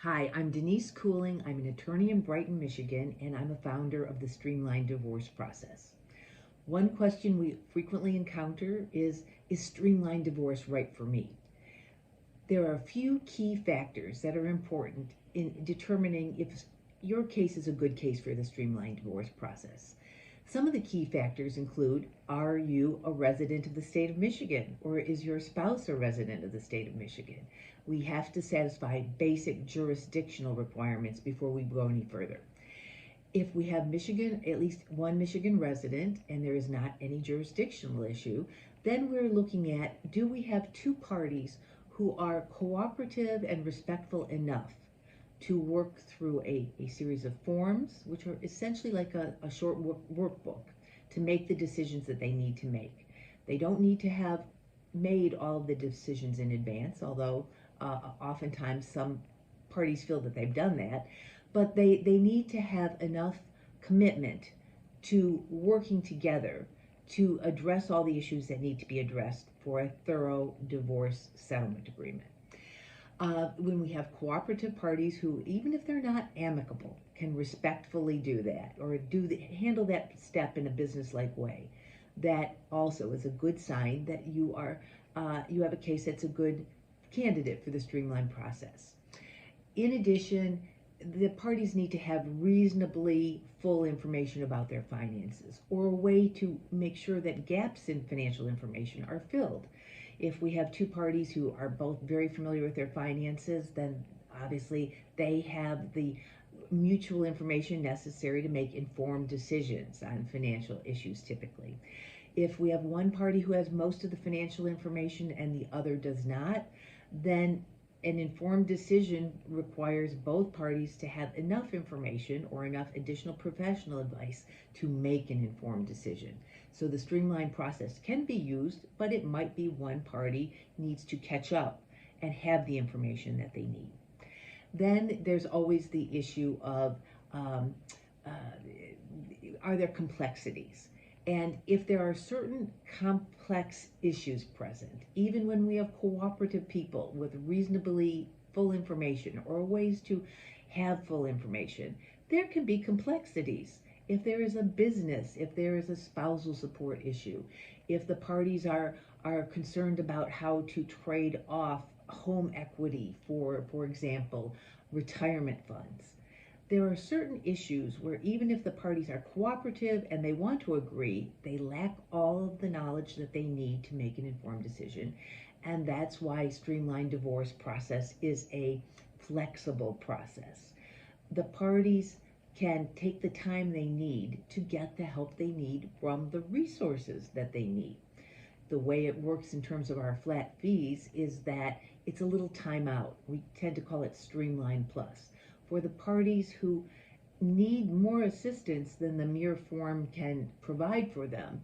Hi, I'm Denise Cooling. I'm an attorney in Brighton, Michigan, and I'm a founder of the Streamline Divorce process. One question we frequently encounter is Streamline Divorce right for me? There are a few key factors that are important in determining if your case is a good case for the Streamline Divorce process. Some of the key factors include: are you a resident of the state of Michigan, or is your spouse a resident of the state of Michigan? We have to satisfy basic jurisdictional requirements before we go any further. If we have Michigan, at least one Michigan resident, and there is not any jurisdictional issue, then we're looking at, do we have two parties who are cooperative and respectful enough to work through a series of forms, which are essentially like a short workbook, to make the decisions that they need to make. They don't need to have made all of the decisions in advance, although oftentimes some parties feel that they've done that, but they need to have enough commitment to working together to address all the issues that need to be addressed for a thorough divorce settlement agreement. When we have cooperative parties who, even if they're not amicable, can respectfully do that or handle that step in a business-like way, that also is a good sign that you have a case that's a good candidate for the streamlined process. In addition, the parties need to have reasonably full information about their finances, or a way to make sure that gaps in financial information are filled. If we have two parties who are both very familiar with their finances, then obviously they have the mutual information necessary to make informed decisions on financial issues typically. If we have one party who has most of the financial information and the other does not, then an informed decision requires both parties to have enough information or enough additional professional advice to make an informed decision. So the streamlined process can be used, but it might be one party needs to catch up and have the information that they need. Then there's always the issue of uh, are there complexities? And if there are certain complex issues present, even when we have cooperative people with reasonably full information or ways to have full information, there can be complexities. If there is a business, if there is a spousal support issue, if the parties are concerned about how to trade off home equity for example, retirement funds, there are certain issues where even if the parties are cooperative and they want to agree, they lack all of the knowledge that they need to make an informed decision. And that's why streamlined divorce process is a flexible process. The parties can take the time they need to get the help they need from the resources that they need. The way it works in terms of our flat fees is that it's a little timeout. We tend to call it Streamline Plus. For the parties who need more assistance than the mere form can provide for them,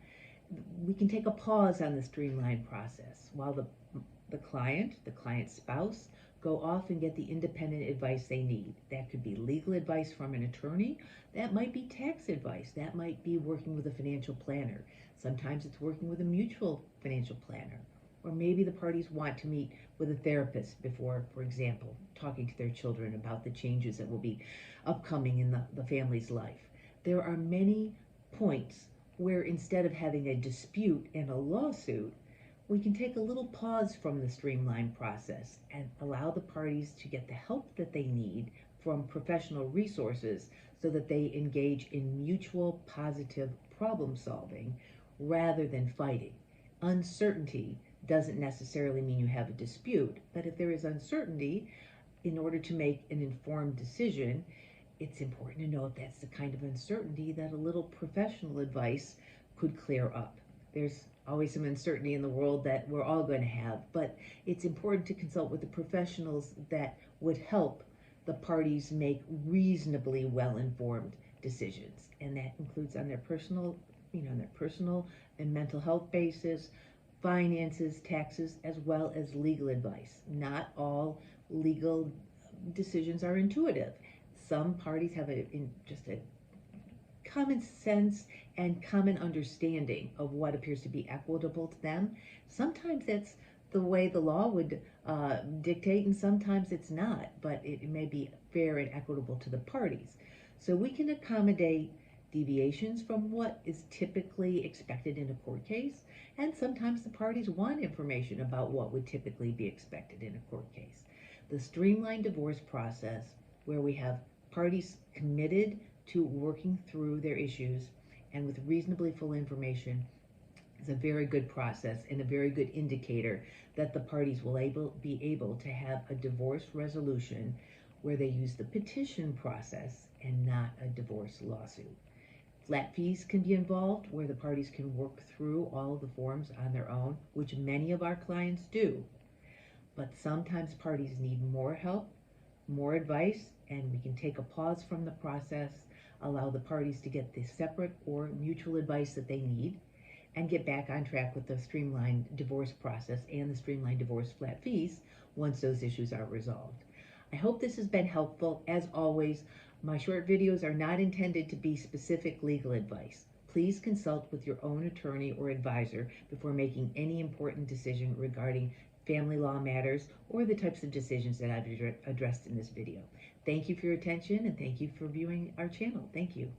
we can take a pause on the streamline process while the client's spouse, go off and get the independent advice they need. That could be legal advice from an attorney, that might be tax advice, that might be working with a financial planner. Sometimes it's working with a mutual financial planner. Or maybe the parties want to meet with a therapist before, for example, talking to their children about the changes that will be upcoming in the family's life. There are many points where instead of having a dispute and a lawsuit, we can take a little pause from the streamlined process and allow the parties to get the help that they need from professional resources so that they engage in mutual positive problem solving rather than fighting. Uncertainty doesn't necessarily mean you have a dispute, but if there is uncertainty, in order to make an informed decision, it's important to know if that's the kind of uncertainty that a little professional advice could clear up. There's always some uncertainty in the world that we're all going to have, but it's important to consult with the professionals that would help the parties make reasonably well-informed decisions. And that includes on their personal, on their personal and mental health basis, finances, taxes, as well as legal advice. Not all legal decisions are intuitive. Some parties have just a common sense and common understanding of what appears to be equitable to them. Sometimes that's the way the law would dictate, and sometimes it's not, but it may be fair and equitable to the parties. So we can accommodate deviations from what is typically expected in a court case, and sometimes the parties want information about what would typically be expected in a court case. The streamlined divorce process, where we have parties committed to working through their issues and with reasonably full information, is a very good process and a very good indicator that the parties will be able to have a divorce resolution where they use the petition process and not a divorce lawsuit. Flat fees can be involved where the parties can work through all of the forms on their own, which many of our clients do. But sometimes parties need more help, more advice, and we can take a pause from the process, allow the parties to get the separate or mutual advice that they need, and get back on track with the streamlined divorce process and the streamlined divorce flat fees once those issues are resolved. I hope this has been helpful. As always, my short videos are not intended to be specific legal advice. Please consult with your own attorney or advisor before making any important decision regarding family law matters or the types of decisions that I've addressed in this video. Thank you for your attention, and thank you for viewing our channel. Thank you.